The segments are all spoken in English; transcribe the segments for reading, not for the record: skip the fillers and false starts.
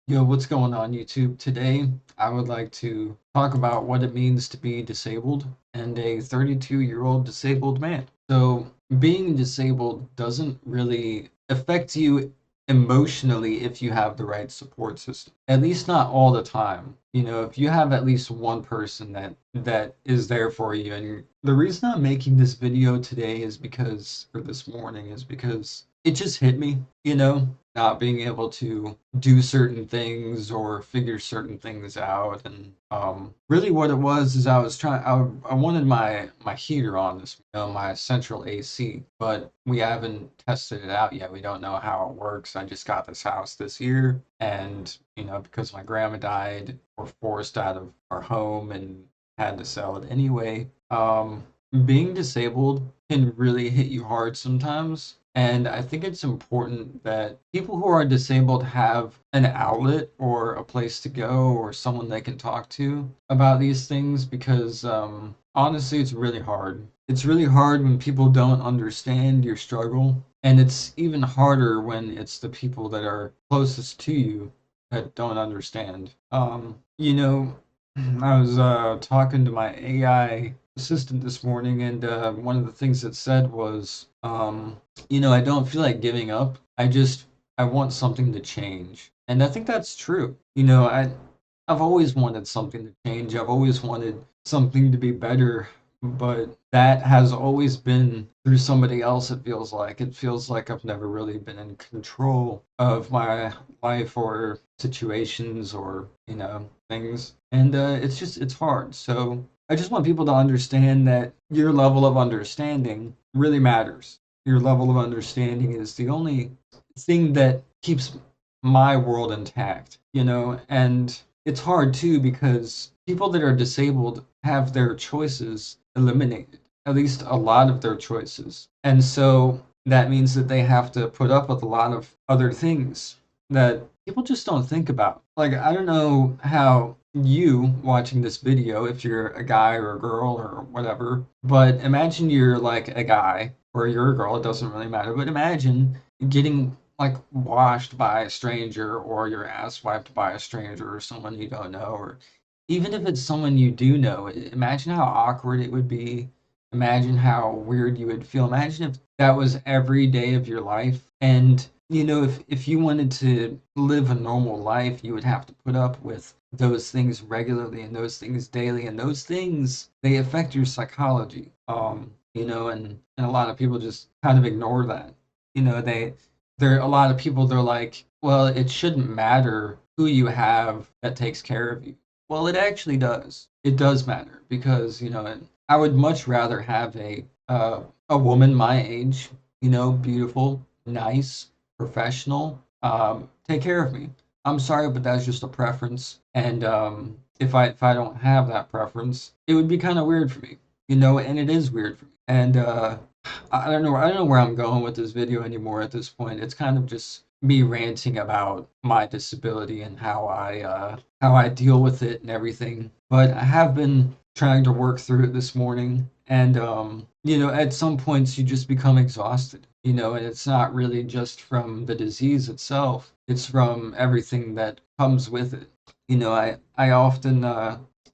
Yo, what's going on YouTube? Today, I would like to talk about what it means to be disabled and a 32-year-old disabled man. So, being disabled doesn't really affect you emotionally if you have the right support system. At least not all the time. If you have at least one person that is there for you. And the reason I'm making this video today is because, or this morning, is because it just hit me, not being able to do certain things or figure certain things out. And really what it was is I wanted my heater on this, my central AC, but we haven't tested it out yet. We don't know how it works. I just got this house this year, and because my grandma died, we're forced out of our home and had to sell it anyway. Being disabled can really hit you hard sometimes. And I think it's important that people who are disabled have an outlet or a place to go or someone they can talk to about these things because honestly, it's really hard. It's really hard when people don't understand your struggle. And it's even harder when it's the people that are closest to you that don't understand. I was talking to my AI assistant this morning, and one of the things it said was, I don't feel like giving up. I want something to change, and I think that's true. I've always wanted something to change. I've always wanted something to be better, but that has always been through somebody else. It feels like I've never really been in control of my life or situations or things, and it's hard. So I just want people to understand that your level of understanding really matters. Your level of understanding is the only thing that keeps my world intact, and it's hard too because people that are disabled have their choices eliminated, at least a lot of their choices. And so that means that they have to put up with a lot of other things that people just don't think about. Like, I don't know how you watching this video, if you're a guy or a girl or whatever, but imagine you're like a guy or you're a girl, it doesn't really matter, but imagine getting like washed by a stranger or your ass wiped by a stranger or someone you don't know, or even if it's someone you do know, imagine how awkward it would be. Imagine how weird you would feel. Imagine if that was every day of your life. And if you wanted to live a normal life, you would have to put up with those things regularly and those things daily, and those things, they affect your psychology. And a lot of people just kind of ignore that. There are a lot of people, they're like, well, it shouldn't matter who you have that takes care of you. Well, it actually does. It does matter because, I would much rather have a woman my age, beautiful, nice, professional, take care of me. I'm sorry, but that's just a preference. And if I don't have that preference, it would be kind of weird for me, and it is weird for me. And I don't know where I'm going with this video anymore at this point. It's kind of just me ranting about my disability and how I deal with it and everything. But I have been trying to work through it this morning, and at some points you just become exhausted. And it's not really just from the disease itself; it's from everything that comes with it. I often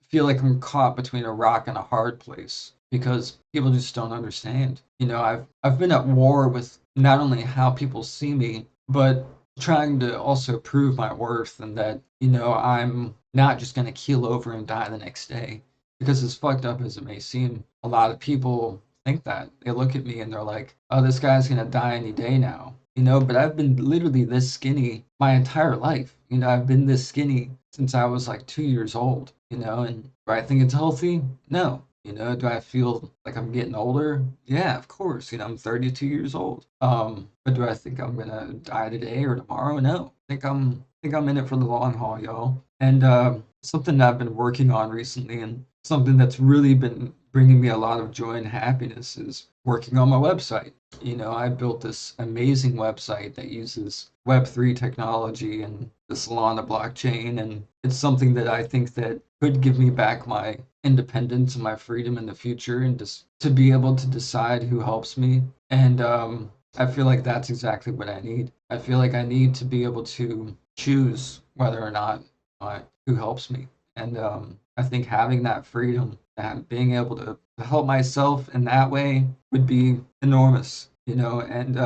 feel like I'm caught between a rock and a hard place because people just don't understand. I've been at war with not only how people see me, but trying to also prove my worth and that, I'm not just going to keel over and die the next day. Because as fucked up as it may seem, a lot of people think that. They look at me and they're like, oh, this guy's going to die any day now. But I've been literally this skinny my entire life. I've been this skinny since I was like 2 years old, and do I think it's healthy? No. Do I feel like I'm getting older? Yeah, of course. I'm 32 years old. But do I think I'm gonna die today or tomorrow? No. I think I'm in it for the long haul, y'all. And something that I've been working on recently, and something that's really been bringing me a lot of joy and happiness, is working on my website. I built this amazing website that uses Web3 technology and the Solana blockchain, and it's something that I think that could give me back my independence and my freedom in the future, and just to be able to decide who helps me. And I feel like that's exactly what I need. I feel like I need to be able to choose whether or not who helps me. And I think having that freedom and being able to help myself in that way would be enormous, you know. And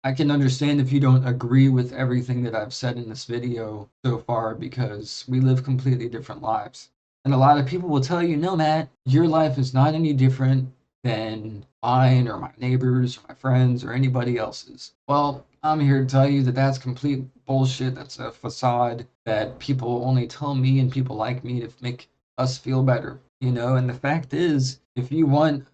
I can understand if you don't agree with everything that I've said in this video so far because we live completely different lives. And a lot of people will tell you, no, Matt, your life is not any different than mine or my neighbors or my friends or anybody else's. Well, I'm here to tell you that that's complete bullshit. That's a facade that people only tell me and people like me to make us feel better, you know. And the fact is, if you want,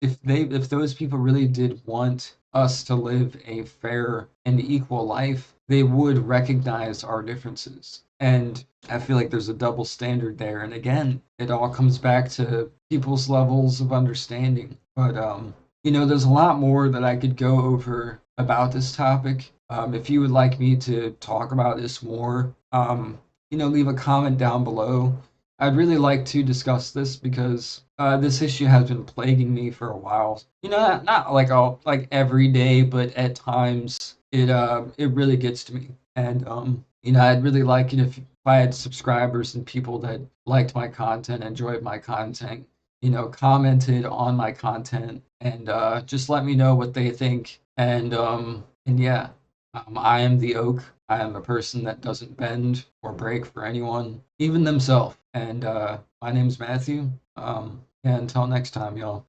if those people really did want us to live a fair and equal life, they would recognize our differences. And I feel like there's a double standard there. And again, it all comes back to people's levels of understanding. But you know, there's a lot more that I could go over about this topic. If you would like me to talk about this more, you know, leave a comment down below. I'd really like to discuss this because this issue has been plaguing me for a while. You know, not like all like every day, but at times it really gets to me. And you know, I'd really like it if I had subscribers and people that liked my content, enjoyed my content, you know, commented on my content, and just let me know what they think. And yeah, I am the oak. I am a person that doesn't bend or break for anyone, even themselves. And my name's Matthew. Yeah, until next time, y'all.